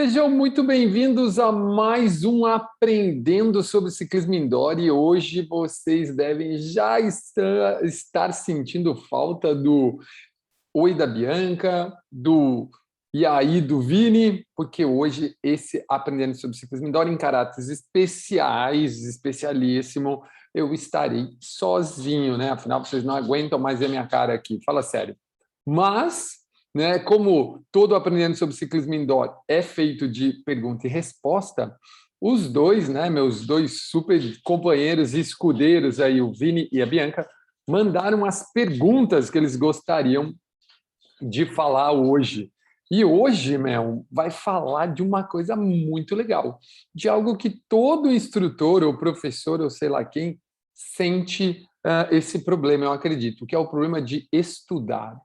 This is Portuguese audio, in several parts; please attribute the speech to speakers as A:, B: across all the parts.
A: Sejam muito bem-vindos a mais um Aprendendo sobre Ciclismo Indoor e hoje vocês devem já estar sentindo falta do Oi da Bianca, do E aí do Vini, porque hoje esse Aprendendo sobre Ciclismo Indoor em caráteres especiais, especialíssimo, eu estarei sozinho, né? Afinal, vocês não aguentam mais ver minha cara aqui, fala sério. Mas, né, como todo Aprendendo sobre Ciclismo Indoor é feito de pergunta e resposta, os dois, né, meus dois super companheiros e escudeiros aí, o Vini e a Bianca, mandaram as perguntas que eles gostariam de falar hoje. E hoje, Mel, vai falar de uma coisa muito legal, de algo que todo instrutor ou professor ou sei lá quem sente esse problema, eu acredito, que é o problema de estudar,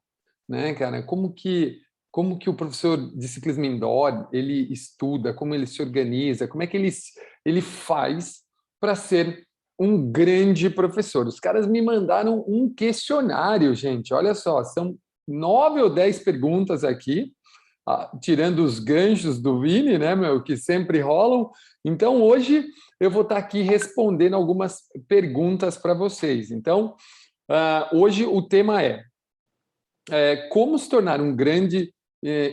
A: né, cara? Como que o professor de ciclismo indoor ele estuda, como ele se organiza, como é que ele faz para ser um grande professor? Os caras me mandaram um questionário, gente. Olha só, são 9 ou 10 perguntas aqui, tirando os ganchos do Vini, né, meu, que sempre rolam. Então, hoje eu vou estar aqui respondendo algumas perguntas para vocês. Então, hoje o tema é como se tornar um grande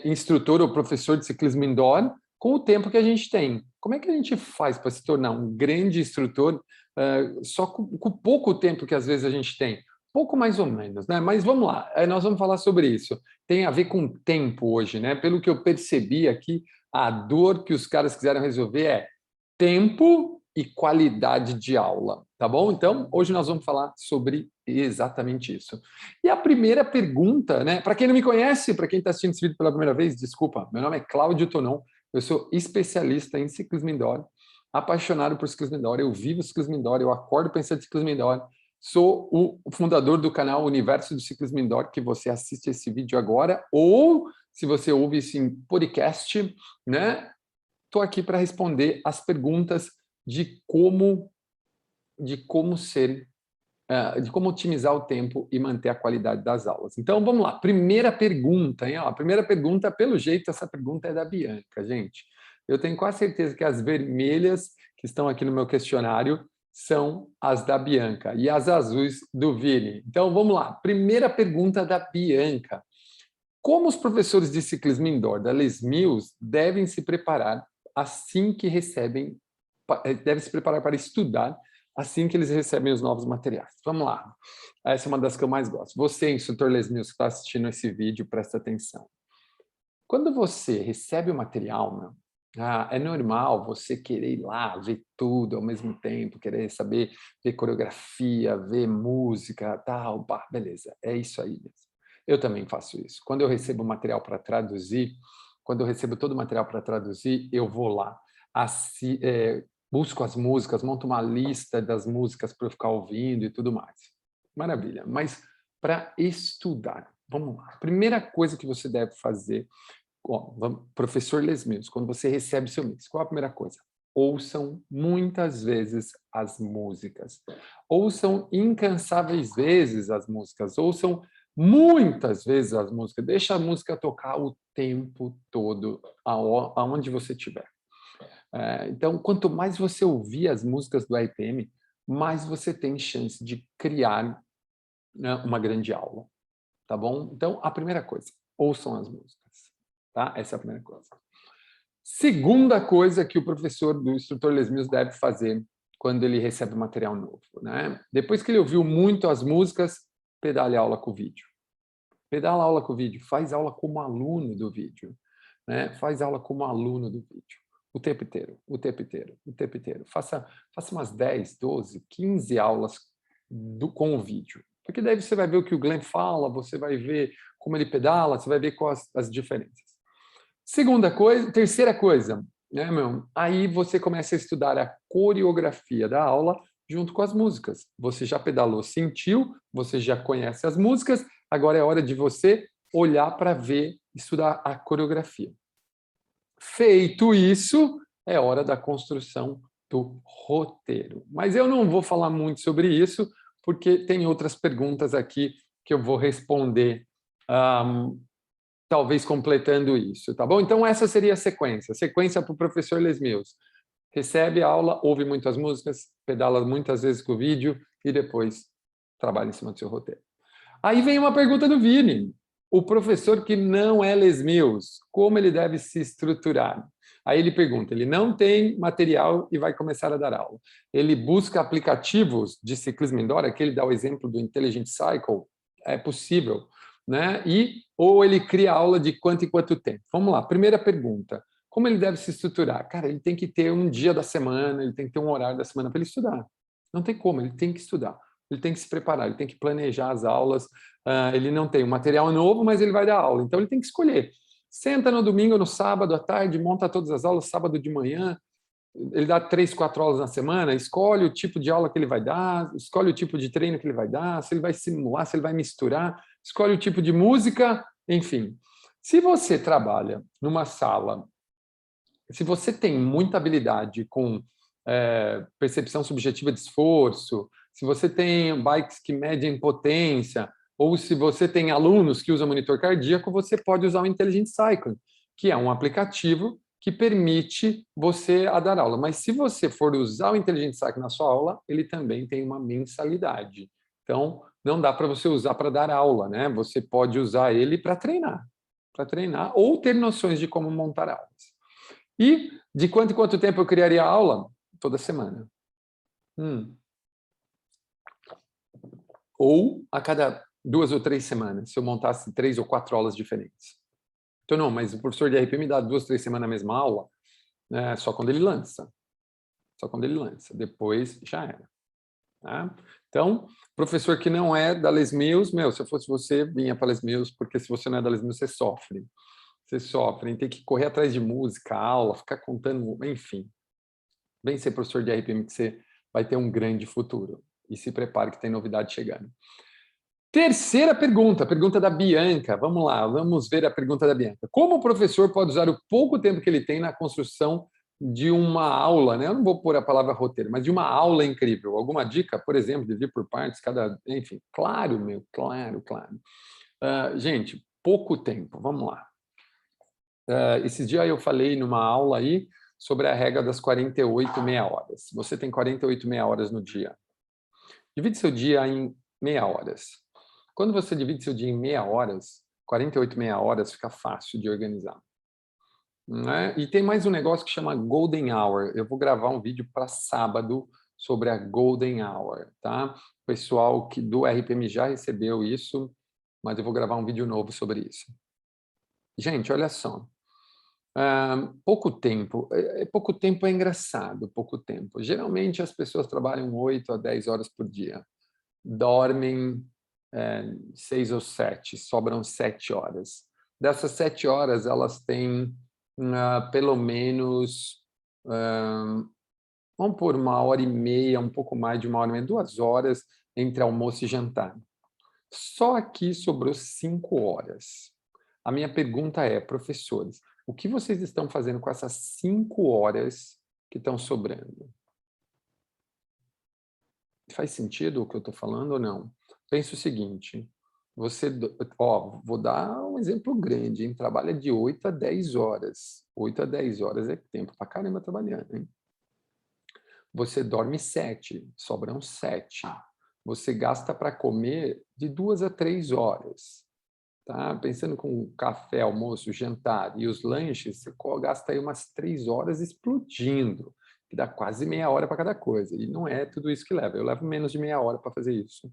A: instrutor ou professor de ciclismo indoor com o tempo que a gente tem. Como é que a gente faz para se tornar um grande instrutor só com pouco tempo que às vezes a gente tem? Pouco mais ou menos, né? Mas vamos lá, nós vamos falar sobre isso. Tem a ver com tempo hoje, né? Pelo que eu percebi aqui, a dor que os caras quiseram resolver é tempo e qualidade de aula, tá bom? Então, hoje nós vamos falar sobre exatamente isso. E a primeira pergunta, né? Para quem não me conhece, para quem está assistindo esse vídeo pela primeira vez, desculpa, meu nome é Cláudio Tonon, eu sou especialista em ciclismo indoor, apaixonado por ciclismo indoor, eu vivo ciclismo indoor, eu acordo pensando em ciclismo indoor, sou o fundador do canal Universo do Ciclismo Indoor, que você assiste esse vídeo agora, ou se você ouve isso em podcast, né? Estou aqui para responder as perguntas de como ser de como otimizar o tempo e manter a qualidade das aulas. Então, vamos lá. Primeira pergunta, hein? Ó, a primeira pergunta, pelo jeito, essa pergunta é da Bianca, gente. Eu tenho quase certeza que as vermelhas que estão aqui no meu questionário são as da Bianca e as azuis do Vini. Então, vamos lá. Primeira pergunta da Bianca. Como os professores de ciclismo indoor da Les Mills devem se preparar assim que recebem, devem se preparar para estudar assim que eles recebem os novos materiais? Vamos lá. Essa é uma das que eu mais gosto. Você, instrutor Les Mills, que está assistindo esse vídeo, presta atenção. Quando você recebe o material, meu, é normal você querer ir lá, ver tudo ao mesmo tempo, querer saber, ver coreografia, ver música, tal, pá, beleza, é isso aí mesmo. Eu também faço isso. Quando eu recebo material para traduzir, quando eu recebo todo o material para traduzir, eu vou lá, busco as músicas, monto uma lista das músicas para eu ficar ouvindo e tudo mais. Maravilha. Mas para estudar, vamos lá. A primeira coisa que você deve fazer, professor Les Mills, quando você recebe seu mix, qual a primeira coisa? Ouçam muitas vezes as músicas. Ouçam incansáveis vezes as músicas. Ouçam muitas vezes as músicas. Deixa a música tocar o tempo todo, aonde você estiver. Então, quanto mais você ouvir as músicas do RPM, mais você tem chance de criar, né, uma grande aula. Tá bom? Então, a primeira coisa, ouçam as músicas. Tá? Essa é a primeira coisa. Segunda coisa que o professor do instrutor Les Mills deve fazer quando ele recebe material novo, né? Depois que ele ouviu muito as músicas, pedale aula com o vídeo. Pedala aula com o vídeo, faz aula como aluno do vídeo, né? Faz aula como aluno do vídeo. O tempo inteiro, o tempo inteiro, o tempo inteiro. Faça umas 10, 12, 15 aulas com o vídeo. Porque daí você vai ver o que o Glenn fala, você vai ver como ele pedala, você vai ver quais as diferenças. Terceira coisa, né, meu? Aí você começa a estudar a coreografia da aula junto com as músicas. Você já pedalou, sentiu, você já conhece as músicas, agora é hora de você olhar para ver, estudar a coreografia. Feito isso, é hora da construção do roteiro. Mas eu não vou falar muito sobre isso, porque tem outras perguntas aqui que eu vou responder talvez completando isso, tá bom? Então, essa seria a sequência. Sequência para o professor Les Mills. Recebe a aula, ouve muitas músicas, pedala muitas vezes com o vídeo e depois trabalha em cima do seu roteiro. Aí vem uma pergunta do Vini. O professor que não é Les Mills, como ele deve se estruturar? Aí ele pergunta, ele não tem material e vai começar a dar aula. Ele busca aplicativos de ciclismo indoor, aqui ele dá o exemplo do Intelligent Cycle, é possível, né? Ou ele cria aula de quanto em quanto tempo. Vamos lá, primeira pergunta. Como ele deve se estruturar? Cara, ele tem que ter um dia da semana, ele tem que ter um horário da semana para ele estudar. Não tem como, ele tem que estudar. Ele tem que se preparar, ele tem que planejar as aulas. Ele não tem o material novo, mas ele vai dar aula. Então, ele tem que escolher. Senta no domingo, no sábado à tarde, monta todas as aulas, sábado de manhã. Ele dá 3, 4 aulas na semana, escolhe o tipo de aula que ele vai dar, escolhe o tipo de treino que ele vai dar, se ele vai simular, se ele vai misturar, escolhe o tipo de música, enfim. Se você trabalha numa sala, se você tem muita habilidade com percepção subjetiva de esforço, se você tem bikes que medem potência, ou se você tem alunos que usam monitor cardíaco, você pode usar o Intelligent Cycling, que é um aplicativo que permite você a dar aula. Mas se você for usar o Intelligent Cycling na sua aula, ele também tem uma mensalidade. Então, não dá para você usar para dar aula, né? Você pode usar ele para treinar ou ter noções de como montar aulas. E de quanto em quanto tempo eu criaria aula? Toda semana. Ou a cada 2 ou 3 semanas, se eu montasse 3 ou 4 aulas diferentes. Então, não, mas o professor de RP me dá 2, 3 semanas a mesma aula, né, só quando ele lança. Só quando ele lança. Depois, já era. Tá? Então, professor que não é da Les Mills, se eu fosse você, vinha para Les Mills, porque se você não é da Les Mills, você sofre. Você sofre, tem que correr atrás de música, aula, ficar contando, enfim. Vem ser professor de RPM que você vai ter um grande futuro. E se prepare que tem novidade chegando. Terceira pergunta, pergunta da Bianca. Vamos lá, vamos ver a pergunta da Bianca. Como o professor pode usar o pouco tempo que ele tem na construção de uma aula, né? Eu não vou pôr a palavra roteiro, mas de uma aula incrível. Alguma dica, por exemplo, dividir por partes, enfim, claro, claro. Gente, pouco tempo, vamos lá. Esses dias eu falei numa aula aí sobre a regra das 48 meia horas. Você tem 48 meia horas no dia. Divide seu dia em meia horas. Quando você divide seu dia em meia horas, 48 meia horas fica fácil de organizar. Né? E tem mais um negócio que chama Golden Hour. Eu vou gravar um vídeo para sábado sobre a Golden Hour. Tá? O pessoal do RPM já recebeu isso, mas eu vou gravar um vídeo novo sobre isso. Gente, olha só. Pouco tempo. Pouco tempo é engraçado, pouco tempo. Geralmente as pessoas trabalham 8 a 10 horas por dia. Dormem 6 ou 7, sobram 7 horas. Dessas 7 horas, elas têm pelo menos, vamos por 1h30, um pouco mais de 1h30, 2 horas entre almoço e jantar. Só aqui sobrou 5 horas. A minha pergunta é, professores, o que vocês estão fazendo com essas 5 horas que estão sobrando? Faz sentido o que eu estou falando ou não? Pense o seguinte, vou dar um exemplo grande, hein? Trabalha de 8 a 10 horas. 8 a 10 horas é tempo pra caramba trabalhando, hein? Você dorme 7, sobram 7. Você gasta para comer de 2 a 3 horas. Tá? Pensando com café, almoço, jantar e os lanches, você gasta aí umas 3 horas explodindo, que dá quase meia hora para cada coisa. E não é tudo isso que leva. Eu levo menos de meia hora para fazer isso.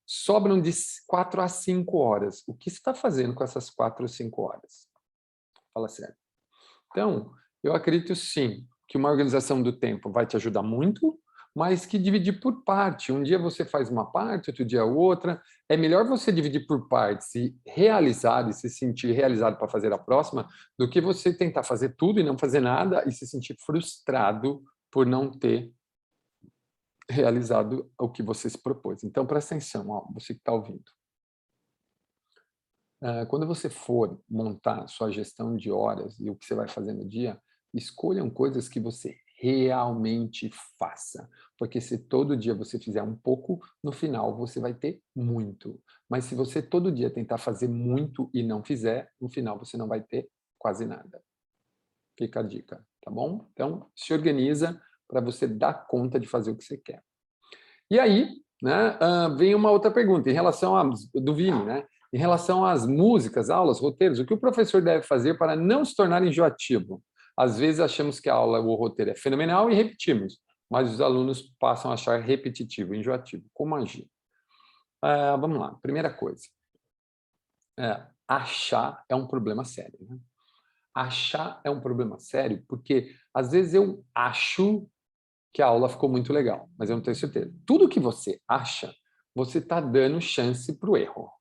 A: Sobram de 4 a 5 horas. O que você está fazendo com essas 4 ou 5 horas? Fala sério. Então, eu acredito sim que uma organização do tempo vai te ajudar muito, mas que dividir por parte. Um dia você faz uma parte, outro dia outra. É melhor você dividir por partes e realizar e se sentir realizado para fazer a próxima, do que você tentar fazer tudo e não fazer nada e se sentir frustrado por não ter realizado o que você se propôs. Então, presta atenção, você que está ouvindo. Quando você for montar sua gestão de horas e o que você vai fazer no dia, escolham coisas que você realmente faça. Porque se todo dia você fizer um pouco, no final você vai ter muito. Mas se você todo dia tentar fazer muito e não fizer, no final você não vai ter quase nada. Fica a dica, tá bom? Então, se organiza para você dar conta de fazer o que você quer. E aí, né, vem uma outra pergunta, em relação do Vini, né? Em relação às músicas, aulas, roteiros, o que o professor deve fazer para não se tornar enjoativo? Às vezes achamos que a aula ou o roteiro é fenomenal e repetimos, mas os alunos passam a achar repetitivo, enjoativo. Como agir? Vamos lá, primeira coisa. Achar é um problema sério, né? Achar é um problema sério porque, às vezes, eu acho que a aula ficou muito legal, mas eu não tenho certeza. Tudo que você acha, você está dando chance para o erro,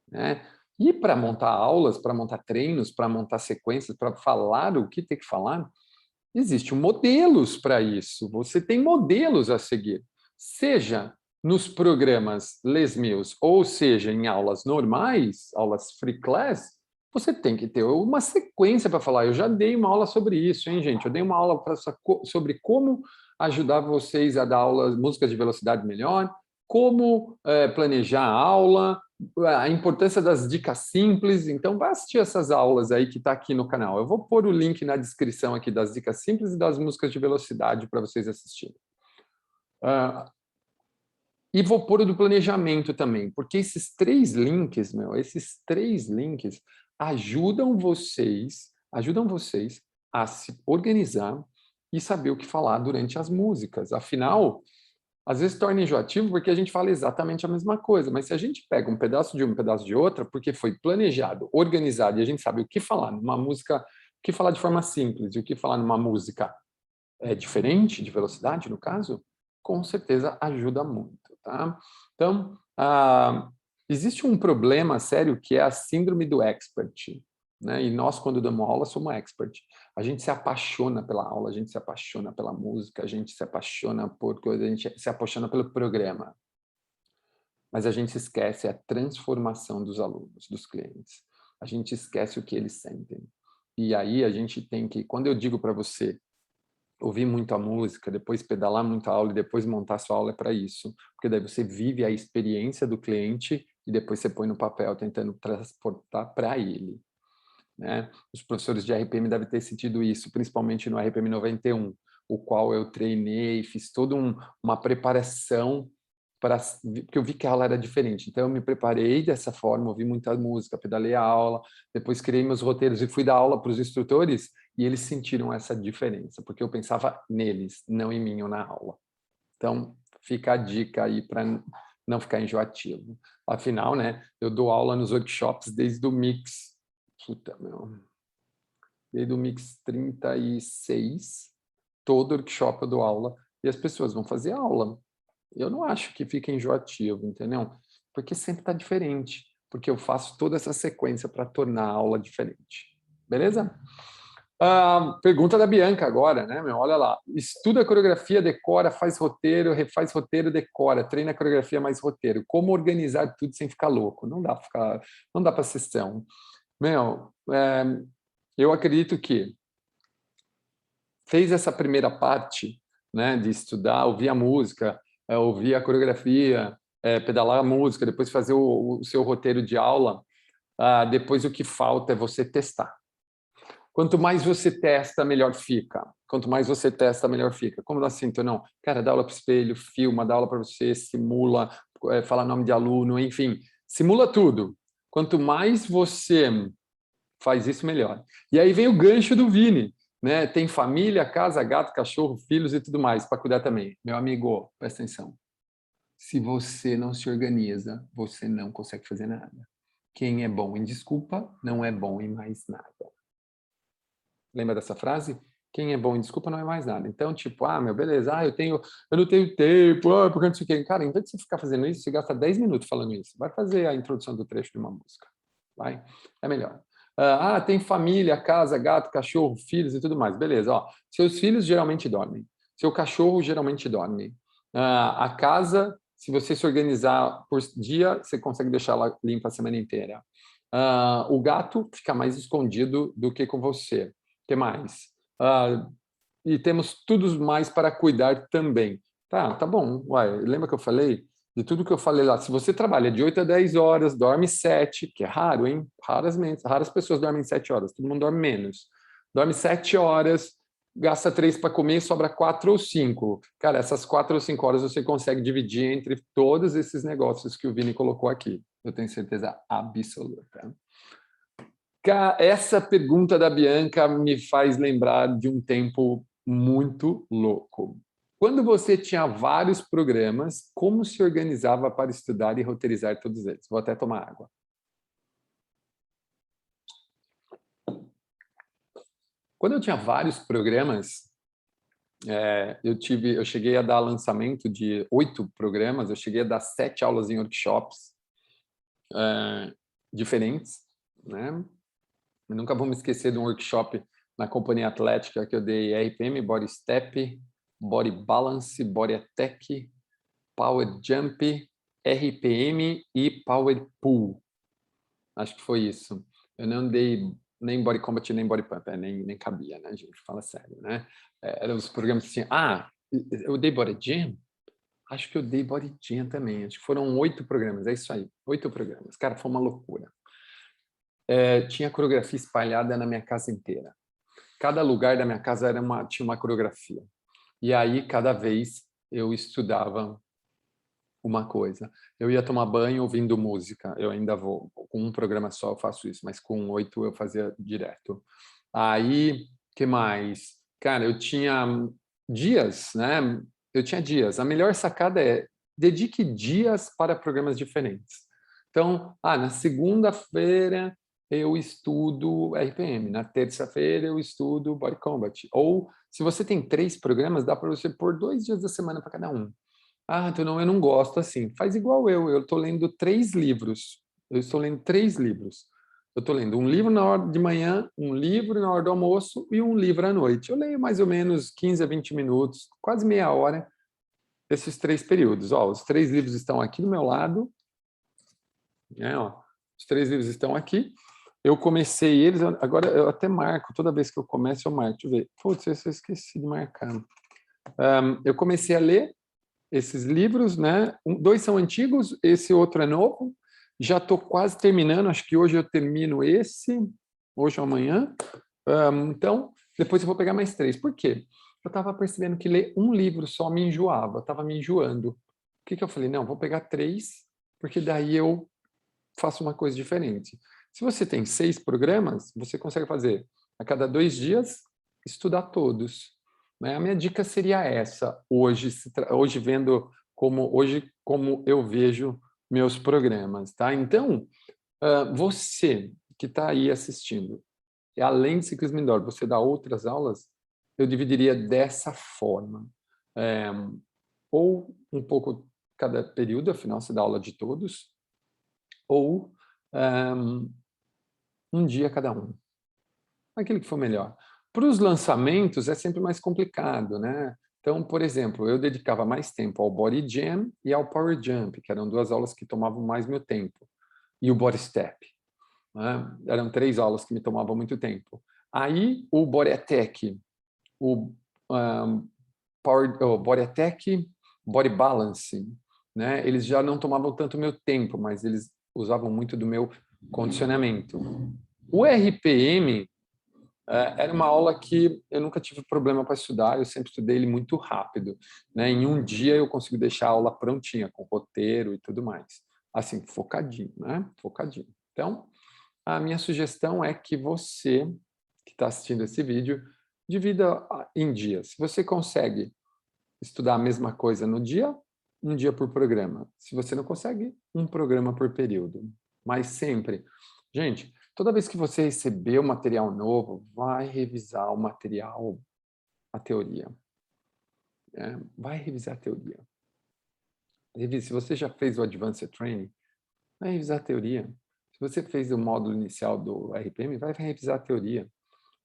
A: né? E para montar aulas, para montar treinos, para montar sequências, para falar o que tem que falar, existem modelos para isso. Você tem modelos a seguir. Seja nos programas Les Mills, ou seja em aulas normais, aulas free class, você tem que ter uma sequência para falar. Eu já dei uma aula sobre isso, hein, gente? Eu dei uma aula sobre como ajudar vocês a dar aulas, músicas de velocidade melhor, como planejar a aula, a importância das dicas simples. Então, vai assistir essas aulas aí que está aqui no canal. Eu vou pôr o link na descrição aqui das dicas simples e das músicas de velocidade para vocês assistirem. E vou pôr o do planejamento também, porque esses três links, ajudam vocês a se organizar e saber o que falar durante as músicas. Afinal, às vezes torna enjoativo porque a gente fala exatamente a mesma coisa, mas se a gente pega um pedaço de uma, um pedaço de outra, porque foi planejado, organizado, e a gente sabe o que falar numa música, o que falar de forma simples e o que falar numa música diferente, de velocidade, no caso, com certeza ajuda muito, tá? Então, existe um problema sério que é a síndrome do expert, né? E nós, quando damos aula, somos expert. A gente se apaixona pela aula, a gente se apaixona pela música, a gente se apaixona por coisa, a gente se apaixona pelo programa. Mas a gente esquece a transformação dos alunos, dos clientes. A gente esquece o que eles sentem. E aí a gente tem que, quando eu digo para você, ouvir muito a música, depois pedalar muito a aula e depois montar a sua aula é para isso. Porque daí você vive a experiência do cliente e depois você põe no papel tentando transportar para ele, né? Os professores de RPM devem ter sentido isso, principalmente no RPM 91, o qual eu treinei, fiz toda uma preparação porque eu vi que a aula era diferente. Então, eu me preparei dessa forma, ouvi muita música, pedalei a aula, depois criei meus roteiros e fui dar aula para os instrutores e eles sentiram essa diferença, porque eu pensava neles, não em mim ou na aula. Então, fica a dica aí para não ficar enjoativo. Afinal, né, eu dou aula nos workshops desde o Mix, desde o Mix 36, todo workshop eu dou aula e as pessoas vão fazer aula. Eu não acho que fica enjoativo, entendeu? Porque sempre está diferente, porque eu faço toda essa sequência para tornar a aula diferente. Beleza? Pergunta da Bianca agora, né, meu? Olha lá. Estuda a coreografia, decora, faz roteiro, refaz roteiro, decora, treina a coreografia mais roteiro. Como organizar tudo sem ficar louco? Não dá para sessão. Meu, eu acredito que fez essa primeira parte, né, de estudar, ouvir a música, ouvir a coreografia, pedalar a música, depois fazer o seu roteiro de aula, depois o que falta é você testar. Quanto mais você testa, melhor fica. Quanto mais você testa, melhor fica. Como assim, então não? Cara, dá aula para o espelho, filma, dá aula para você, simula, fala nome de aluno, enfim, simula tudo. Quanto mais você faz isso, melhor. E aí vem o gancho do Vini, né? Tem família, casa, gato, cachorro, filhos e tudo mais para cuidar também. Meu amigo, presta atenção. Se você não se organiza, você não consegue fazer nada. Quem é bom em desculpa, não é bom em mais nada. Lembra dessa frase? Quem é bom em desculpa não é mais nada. Então, tipo, meu, beleza, eu não tenho tempo, porque não sei o quê. Cara, em vez de você ficar fazendo isso, você gasta 10 minutos falando isso. Vai fazer a introdução do trecho de uma música. Vai? É melhor. Tem família, casa, gato, cachorro, filhos e tudo mais. Beleza, ó. Seus filhos geralmente dormem. Seu cachorro geralmente dorme. A casa, se você se organizar por dia, você consegue deixar ela limpa a semana inteira. O gato fica mais escondido do que com você. O que mais? e temos tudo mais para cuidar também. Tá bom. Uai, lembra que eu falei? De tudo que eu falei lá, se você trabalha de 8 a 10 horas, dorme 7, que é raro, hein? Raras pessoas dormem 7 horas, todo mundo dorme menos. Dorme 7 horas, gasta 3 para comer, sobra 4 ou 5. Cara, essas 4 ou 5 horas você consegue dividir entre todos esses negócios que o Vini colocou aqui. Eu tenho certeza absoluta. Essa pergunta da Bianca me faz lembrar de um tempo muito louco. Quando você tinha vários programas, como se organizava para estudar e roteirizar todos eles? Vou até tomar água. Quando eu tinha vários programas, eu cheguei a dar lançamento de 8 programas, eu cheguei a dar 7 aulas em workshops diferentes, né? Eu nunca vou me esquecer de um workshop na Companhia Atlética que eu dei RPM, Body Step, Body Balance, Body Attack, Power Jump, RPM e Power Pull. Acho que foi isso. Eu não dei nem Body Combat, nem Body Pump, nem cabia, né, gente? Fala sério, né? Eram os programas que tinham... eu dei Body Jam? Acho que eu dei Body Jam também. Acho que foram 8 programas, é isso aí. 8 programas. Cara, foi uma loucura. Tinha coreografia espalhada na minha casa inteira. Cada lugar da minha casa tinha uma coreografia. E aí, cada vez, eu estudava uma coisa. Eu ia tomar banho ouvindo música. Eu ainda vou. Com um programa só eu faço isso, mas com 8 eu fazia direto. Aí, que mais? Cara, eu tinha dias, né? Eu tinha dias. A melhor sacada é dedique dias para programas diferentes. Então, na segunda-feira eu estudo RPM, na terça-feira eu estudo Body Combat. Ou, se você tem 3 programas, dá para você pôr 2 dias da semana para cada um. Então eu não gosto assim. Faz igual eu estou lendo 3 livros. Eu estou lendo 3 livros. Eu estou lendo um livro na hora de manhã, um livro na hora do almoço e um livro à noite. Eu leio mais ou menos 15 a 20 minutos, quase meia hora, esses 3 períodos. Os 3 livros estão aqui do meu lado. Os 3 livros estão aqui. Eu comecei eles, agora eu até marco, toda vez que eu começo eu marco. Deixa eu ver. Putz, eu esqueci de marcar. Eu comecei a ler esses livros, né? 2 são antigos, esse outro é novo. Já estou quase terminando, acho que hoje eu termino esse, hoje ou amanhã. Então, depois eu vou pegar mais 3. Por quê? Eu estava percebendo que ler um livro só me enjoava, estava me enjoando. O que eu falei? Não, vou pegar 3, porque daí eu faço uma coisa diferente. Se você tem 6 programas, você consegue fazer a cada 2 dias, estudar todos. A minha dica seria essa, hoje vendo como eu vejo meus programas. Tá? Então, você que está aí assistindo, além de ciclismo indoor, você dá outras aulas, eu dividiria dessa forma. Ou um pouco cada período, afinal você dá aula de todos, ou um dia cada um. Aquilo que for melhor. Para os lançamentos é sempre mais complicado, né? Então, por exemplo, eu dedicava mais tempo ao Body Jam e ao Power Jump, que eram 2 aulas que tomavam mais meu tempo, e o Body Step, né? Eram 3 aulas que me tomavam muito tempo. Aí, o Body Attack, o Body Attack, Body Balance, né? Eles já não tomavam tanto meu tempo, mas eles usavam muito do meu condicionamento. O RPM era uma aula que eu nunca tive problema para estudar, eu sempre estudei ele muito rápido, né? Em um dia eu consigo deixar a aula prontinha, com roteiro e tudo mais. Assim, focadinho, né? Focadinho. Então, a minha sugestão é que você, que está assistindo esse vídeo, divida em dias. Se você consegue estudar a mesma coisa no dia, um dia por programa. Se você não consegue, um programa por período. Mas sempre. Gente, toda vez que você receber um material novo, vai revisar o material, a teoria. Vai revisar a teoria. Se você já fez o Advanced Training, vai revisar a teoria. Se você fez o módulo inicial do RPM, vai revisar a teoria.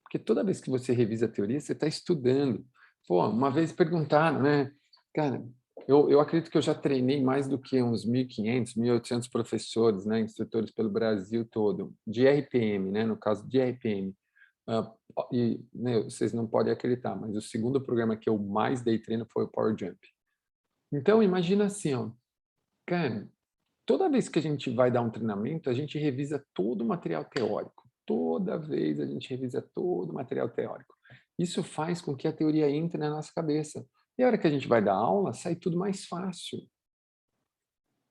A: Porque toda vez que você revisa a teoria, você está estudando. Pô, uma vez perguntaram, né? Cara, eu acredito que eu já treinei mais do que uns 1.500, 1.800 professores, né, instrutores pelo Brasil todo, de RPM, né, no caso de RPM. E né, vocês não podem acreditar, mas o segundo programa que eu mais dei treino foi o Power Jump. Então, imagina assim, ó, cara, toda vez que a gente vai dar um treinamento, a gente revisa todo o material teórico. Toda vez a gente revisa todo o material teórico. Isso faz com que a teoria entre na nossa cabeça. E a hora que a gente vai dar aula, sai tudo mais fácil,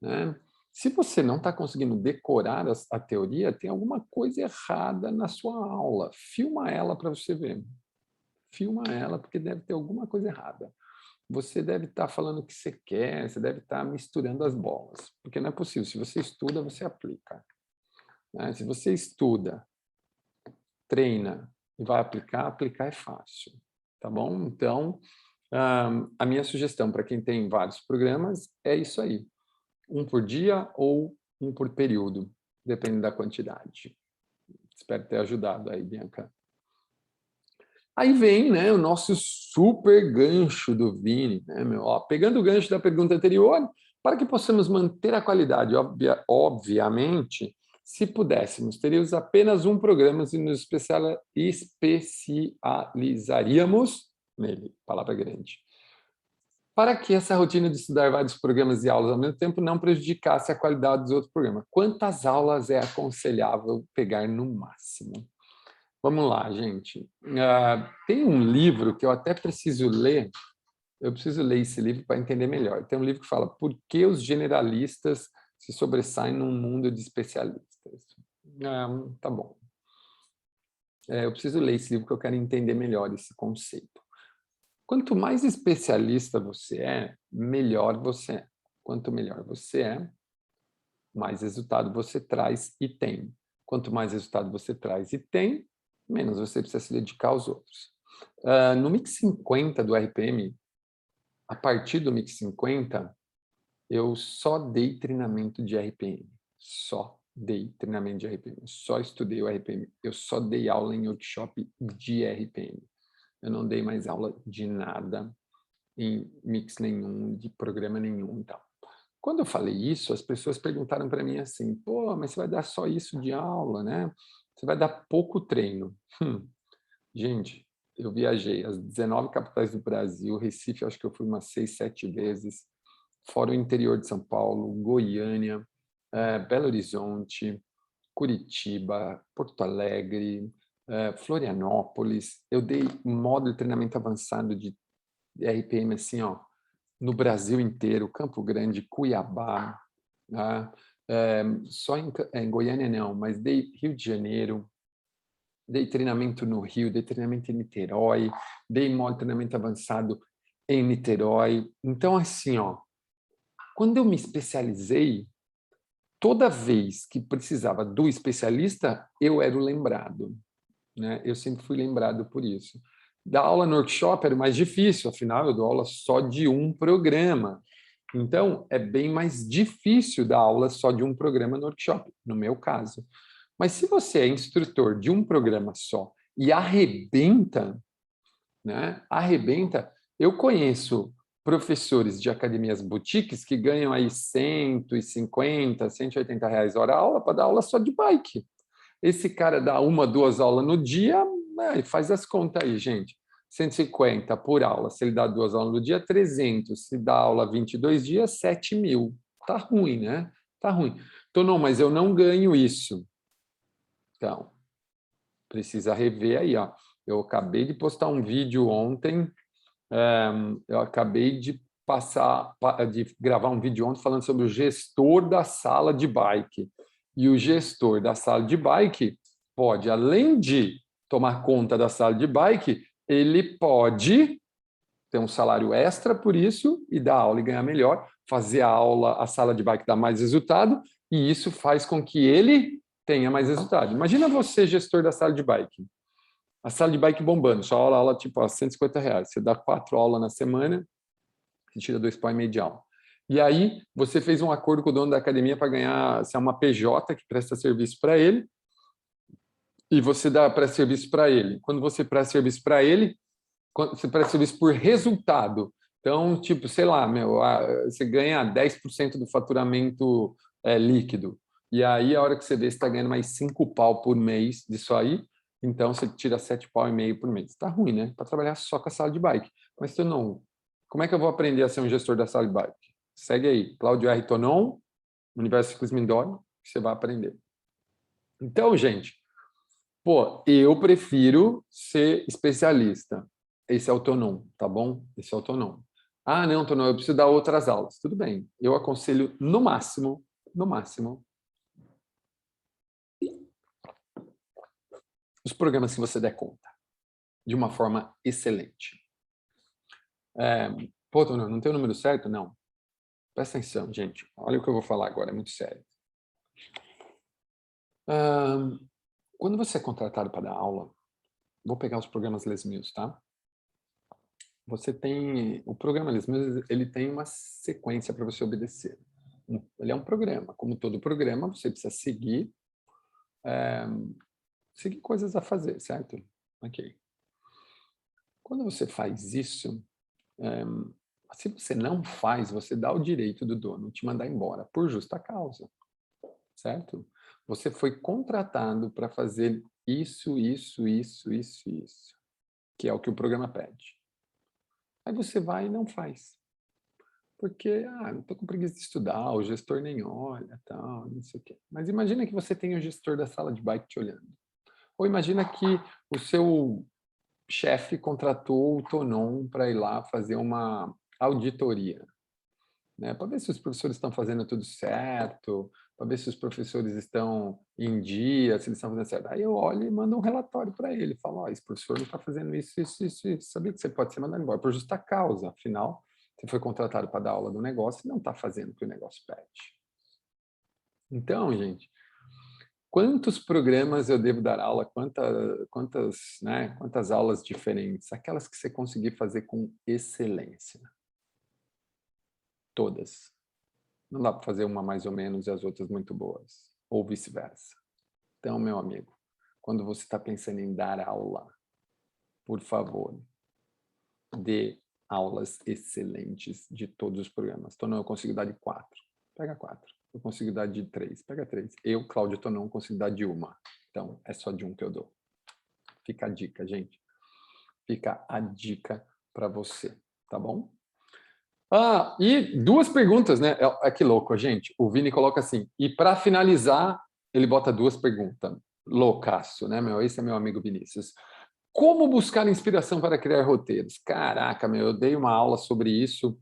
A: né? Se você não está conseguindo decorar a teoria, tem alguma coisa errada na sua aula. Filma ela para você ver. Filma ela, porque deve ter alguma coisa errada. Você deve estar falando o que você quer, você deve estar misturando as bolas. Porque não é possível. Se você estuda, você aplica, né? Se você estuda, treina e vai aplicar, aplicar é fácil. Tá bom? Então, a minha sugestão para quem tem vários programas é isso aí. Um por dia ou um por período, dependendo da quantidade. Espero ter ajudado aí, Bianca. Aí vem, né, o nosso super gancho do Vini, né, meu? Ó, pegando o gancho da pergunta anterior, para que possamos manter a qualidade, obviamente, se pudéssemos, teríamos apenas um programa e nos especializaríamos nele, palavra grande. Para que essa rotina de estudar vários programas e aulas ao mesmo tempo não prejudicasse a qualidade dos outros programas? Quantas aulas é aconselhável pegar no máximo? Vamos lá, gente. Tem um livro que eu até preciso ler, eu preciso ler esse livro para entender melhor. Tem um livro que fala Por que os generalistas se sobressaem num mundo de especialistas. Tá bom. Eu preciso ler esse livro porque eu quero entender melhor esse conceito. Quanto mais especialista você é, melhor você é. Quanto melhor você é, mais resultado você traz e tem. Quanto mais resultado você traz e tem, menos você precisa se dedicar aos outros. No Mix 50 do RPM, a partir do Mix 50, eu só dei treinamento de RPM. Só dei treinamento de RPM. Só estudei o RPM. Eu só dei aula em workshop de RPM. Eu não dei mais aula de nada em mix nenhum, de programa nenhum. Então, quando eu falei isso, as pessoas perguntaram para mim assim, pô, mas você vai dar só isso de aula, né? Você vai dar pouco treino. Gente, eu viajei às 19 capitais do Brasil, Recife, acho que eu fui umas 6, 7 vezes, fora o interior de São Paulo, Goiânia, Belo Horizonte, Curitiba, Porto Alegre, Florianópolis. Eu dei um módulo de treinamento avançado de RPM assim, ó, no Brasil inteiro, Campo Grande, Cuiabá, né? Só em Goiânia não, mas dei Rio de Janeiro, dei treinamento no Rio, dei treinamento em Niterói, dei módulo de treinamento avançado em Niterói. Então, assim, ó, quando eu me especializei, toda vez que precisava do especialista, eu era o lembrado, né? Eu sempre fui lembrado por isso. Dar aula no workshop era mais difícil, afinal, eu dou aula só de um programa. Então, é bem mais difícil dar aula só de um programa no workshop, no meu caso. Mas se você é instrutor de um programa só e arrebenta, né? Arrebenta, eu conheço professores de academias boutiques que ganham aí 150, 180 reais hora aula para dar aula só de bike. Esse cara dá uma, duas aulas no dia, faz as contas aí, gente. 150 por aula. Se ele dá duas aulas no dia, 300. Se dá aula 22 dias, 7.000. Tá ruim, né? Tá ruim. Então, não, mas eu não ganho isso. Então, precisa rever aí, ó. Eu acabei de postar um vídeo ontem, eu acabei de gravar um vídeo ontem falando sobre o gestor da sala de bike. E o gestor da sala de bike pode, além de tomar conta da sala de bike, ele pode ter um salário extra por isso e dar aula e ganhar melhor, fazer a aula, a sala de bike dar mais resultado, e isso faz com que ele tenha mais resultado. Imagina você, gestor da sala de bike. A sala de bike bombando, sua aula tipo a 150 reais. Você dá 4 aulas na semana, você tira 2,5 de aula. E aí, você fez um acordo com o dono da academia para ganhar, se é uma PJ que presta serviço para ele, e você dá pré-serviço para ele. Quando você presta serviço para ele, você presta serviço por resultado. Então, tipo, sei lá, você ganha 10% do faturamento líquido. E aí, a hora que você vê, você está ganhando mais 5 pau por mês disso aí. Então, você tira 7,5 pau por mês. Tá ruim, né? Para trabalhar só com a sala de bike. Mas, Tonon, como é que eu vou aprender a ser um gestor da sala de bike? Segue aí, Cláudio R. Tonon, Universo Ciclismo Indoor, que você vai aprender. Então, gente, pô, eu prefiro ser especialista. Esse é o Tonon, tá bom? Esse é o Tonon. Ah, não, Tonon, eu preciso dar outras aulas. Tudo bem. Eu aconselho, no máximo, os programas que você der conta, de uma forma excelente. Pô, Tonon, não tem o número certo? Não. Presta atenção, gente. Olha o que eu vou falar agora, é muito sério. Quando você é contratado para dar aula, vou pegar os programas Les Mills, tá? Você tem o programa Les Mills, ele tem uma sequência para você obedecer. Ele é um programa, como todo programa, você precisa seguir coisas a fazer, certo? Ok. Quando você faz isso, se você não faz, você dá o direito do dono te mandar embora por justa causa, certo? Você foi contratado para fazer isso, que é o que o programa pede. Aí você vai e não faz. Porque, não estou com preguiça de estudar, o gestor nem olha, tal, não sei o quê. Mas imagina que você tem o gestor da sala de bike te olhando. Ou imagina que o seu chefe contratou o Tonon para ir lá fazer uma auditoria, né? Para ver se os professores estão fazendo tudo certo, para ver se os professores estão em dia, se eles estão fazendo certo. Aí eu olho e mando um relatório para ele, falo, esse professor não está fazendo isso, isso. Sabia que você pode ser mandado embora por justa causa, afinal, você foi contratado para dar aula do negócio e não está fazendo o que o negócio pede. Então, gente, quantos programas eu devo dar aula? Quantas aulas diferentes? Aquelas que você conseguir fazer com excelência. Todas. Não dá para fazer uma mais ou menos e as outras muito boas. Ou vice-versa. Então, meu amigo, quando você está pensando em dar aula, por favor, dê aulas excelentes de todos os programas. Então, não, eu consigo dar de 4. Pega 4. Eu consigo dar de 3. Pega 3. Eu, Cláudio Tonon, consigo dar de 1. Então, é só de 1 que eu dou. Fica a dica, gente. Fica a dica para você, tá bom? E 2 perguntas, né? Que louco, gente. O Vini coloca assim, e para finalizar, ele bota 2 perguntas. Loucaço, né, meu? Esse é meu amigo Vinícius. Como buscar inspiração para criar roteiros? Caraca, meu, eu dei uma aula sobre isso.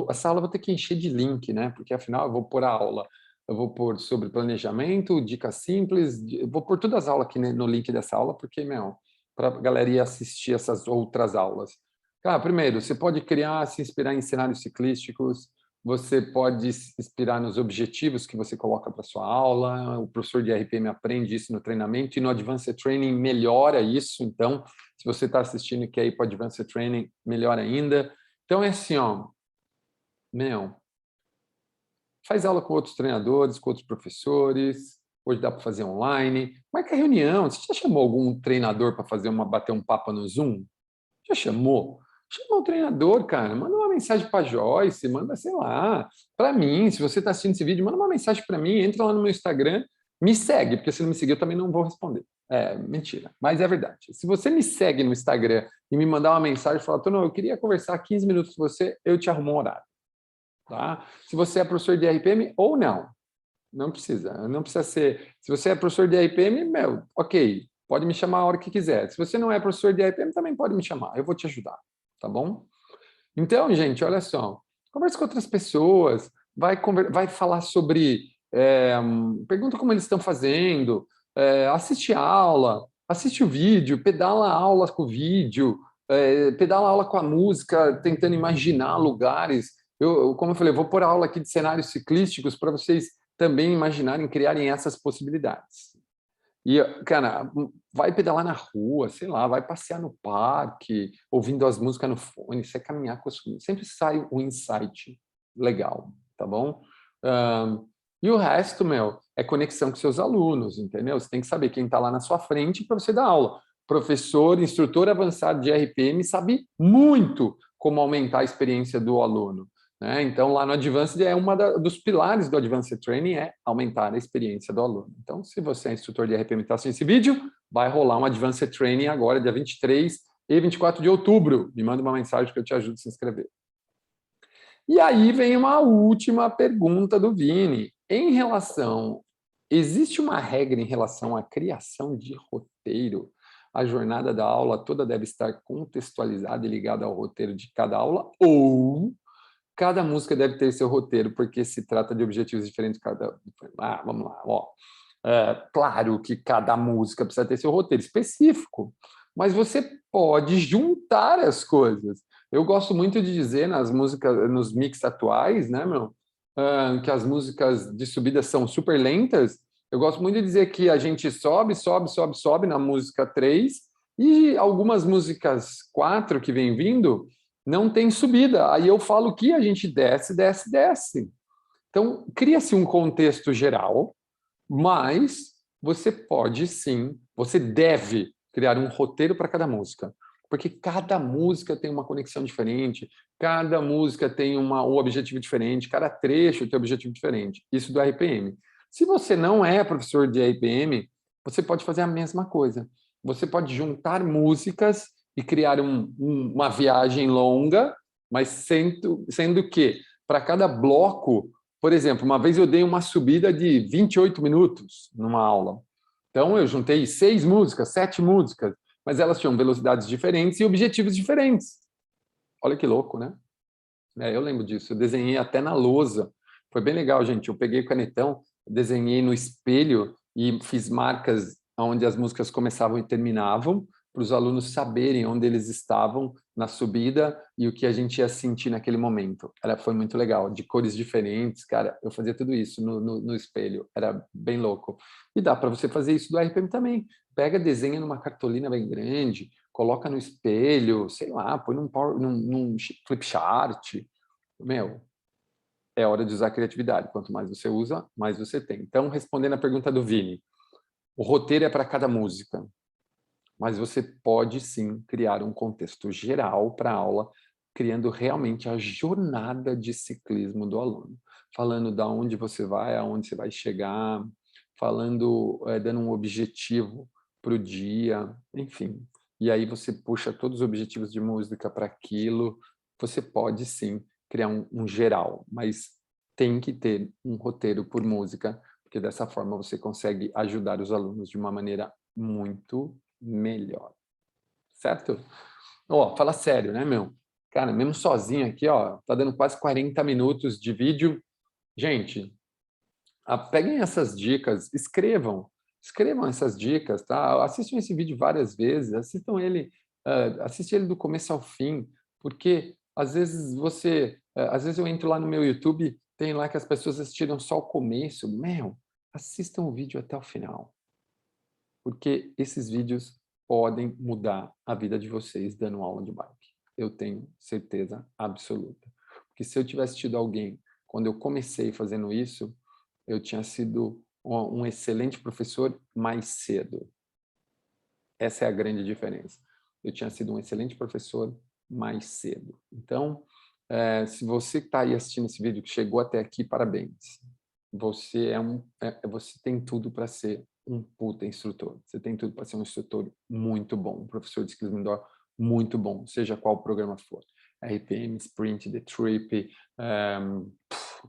A: Essa aula eu vou ter que encher de link, né? Porque afinal eu vou pôr a aula. Eu vou pôr sobre planejamento, dicas simples, eu vou pôr todas as aulas aqui, né, no link dessa aula, porque, meu, para a galera ir assistir essas outras aulas. Cara, primeiro, você pode criar, se inspirar em cenários ciclísticos, você pode se inspirar nos objetivos que você coloca para sua aula, o professor de RPM aprende isso no treinamento e no Advanced Training melhora isso, então, se você está assistindo e quer ir para o Advanced Training, melhor ainda. Então, é assim, faz aula com outros treinadores, com outros professores, hoje dá para fazer online, marca reunião, você já chamou algum treinador para bater um papo no Zoom? Já chamou? Chama o treinador, cara. Manda uma mensagem para a Joyce, manda, sei lá, para mim. Se você está assistindo esse vídeo, manda uma mensagem para mim, entra lá no meu Instagram, me segue, porque se não me seguir, eu também não vou responder. É, mentira, mas é verdade. Se você me segue no Instagram e me mandar uma mensagem e falar, Tonon, eu queria conversar 15 minutos com você, eu te arrumo um horário. Tá? Se você é professor de RPM ou não, não precisa ser. Se você é professor de RPM, ok, pode me chamar a hora que quiser. Se você não é professor de RPM, também pode me chamar, eu vou te ajudar, tá bom? Então, gente, olha só, converse com outras pessoas, vai falar sobre, pergunta como eles estão fazendo, assiste a aula, assiste o vídeo, pedala a aula com o vídeo, pedala a aula com a música, tentando imaginar lugares. Como eu falei, eu vou pôr a aula aqui de cenários ciclísticos para vocês também imaginarem, criarem essas possibilidades. E, cara, vai pedalar na rua, sei lá, vai passear no parque, ouvindo as músicas no fone, você caminhar com sempre sai um insight legal, tá bom? E o resto, é conexão com seus alunos, entendeu? Você tem que saber quem está lá na sua frente para você dar aula. Professor, instrutor avançado de RPM sabe muito como aumentar a experiência do aluno. Né? Então, lá no Advanced, dos pilares do Advanced Training é aumentar a experiência do aluno. Então, se você é instrutor de RPM e está assistindo esse vídeo, vai rolar um Advanced Training agora, dia 23 e 24 de outubro. Me manda uma mensagem que eu te ajudo a se inscrever. E aí vem uma última pergunta do Vini. Existe uma regra em relação à criação de roteiro? A jornada da aula toda deve estar contextualizada e ligada ao roteiro de cada aula? Ou cada música deve ter seu roteiro, porque se trata de objetivos diferentes cada... vamos lá, ó. Claro que cada música precisa ter seu roteiro específico, mas você pode juntar as coisas. Eu gosto muito de dizer nas músicas, nos mix atuais, né, que as músicas de subida são super lentas. Eu gosto muito de dizer que a gente sobe, sobe, sobe, sobe na música 3 e algumas músicas 4 que vem vindo não tem subida. Aí eu falo que a gente desce, desce, desce. Então, cria-se um contexto geral, mas você pode sim, você deve criar um roteiro para cada música, porque cada música tem uma conexão diferente, cada música tem um objetivo diferente, cada trecho tem um objetivo diferente. Isso do RPM. Se você não é professor de RPM, você pode fazer a mesma coisa. Você pode juntar músicas e criar uma viagem longa, mas sendo que para cada bloco, por exemplo, uma vez eu dei uma subida de 28 minutos numa aula. Então, eu juntei 6 músicas, 7 músicas, mas elas tinham velocidades diferentes e objetivos diferentes. Olha que louco, né? Eu lembro disso. Eu desenhei até na lousa. Foi bem legal, gente. Eu peguei o canetão, desenhei no espelho e fiz marcas onde as músicas começavam e terminavam, para os alunos saberem onde eles estavam na subida e o que a gente ia sentir naquele momento. Foi muito legal, de cores diferentes, cara, eu fazia tudo isso no espelho, era bem louco. E dá para você fazer isso do RPM também. Pega, desenha numa cartolina bem grande, coloca no espelho, sei lá, põe num flip chart. Meu, é hora de usar a criatividade. Quanto mais você usa, mais você tem. Então, respondendo a pergunta do Vini, o roteiro é para cada música, mas você pode sim criar um contexto geral para a aula, criando realmente a jornada de ciclismo do aluno, falando da onde você vai, aonde você vai chegar, falando, dando um objetivo para o dia, enfim. E aí você puxa todos os objetivos de música para aquilo. Você pode sim criar um geral, mas tem que ter um roteiro por música, porque dessa forma você consegue ajudar os alunos de uma maneira muito melhor. Certo? Fala sério, né, meu? Cara, mesmo sozinho aqui, tá dando quase 40 minutos de vídeo. Gente, peguem essas dicas, escrevam essas dicas, tá? Assistam esse vídeo várias vezes, assiste ele do começo ao fim, porque às vezes às vezes eu entro lá no meu YouTube, tem lá que as pessoas assistiram só o começo. Assistam o vídeo até o final, porque esses vídeos podem mudar a vida de vocês dando aula de bike. Eu tenho certeza absoluta. Porque se eu tivesse tido alguém, quando eu comecei fazendo isso, eu tinha sido um excelente professor mais cedo. Essa é a grande diferença. Eu tinha sido um excelente professor mais cedo. Então, se você que está aí assistindo esse vídeo, que chegou até aqui, parabéns. Você você tem tudo para ser um puta instrutor. Você tem tudo para ser um instrutor muito bom, um professor de ciclismo indoor muito bom, seja qual o programa for. RPM, Sprint, The Trip,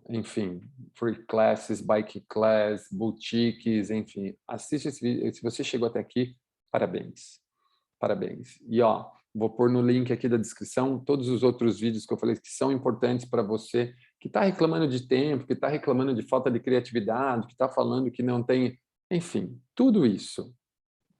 A: enfim, Free Classes, Bike Class, Boutiques, enfim. Assiste esse vídeo. Se você chegou até aqui, parabéns. Parabéns. E, vou pôr no link aqui da descrição todos os outros vídeos que eu falei que são importantes para você que está reclamando de tempo, que está reclamando de falta de criatividade, que está falando que não tem... Enfim, tudo isso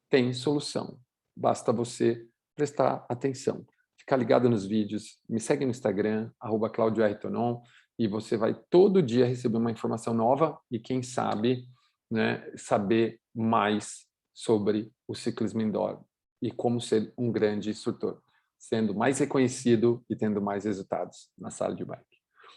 A: tem solução. Basta você prestar atenção. Ficar ligado nos vídeos, me segue no Instagram, @claudiortonon, e você vai todo dia receber uma informação nova e, quem sabe, né, saber mais sobre o ciclismo indoor e como ser um grande instrutor, sendo mais reconhecido e tendo mais resultados na sala de bike.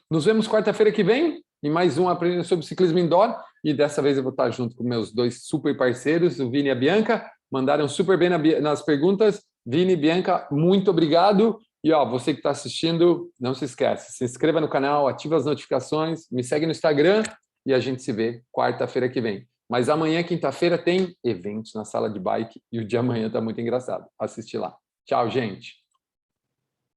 A: Nos vemos quarta-feira que vem em mais um Aprendendo sobre Ciclismo Indoor, e dessa vez eu vou estar junto com meus 2 super parceiros, o Vini e a Bianca, mandaram super bem nas perguntas. Vini e Bianca, muito obrigado. E você que está assistindo, não se esquece, se inscreva no canal, ative as notificações, me segue no Instagram e a gente se vê quarta-feira que vem. Mas amanhã, quinta-feira, tem eventos na sala de bike e o de amanhã está muito engraçado. Assiste lá. Tchau, gente!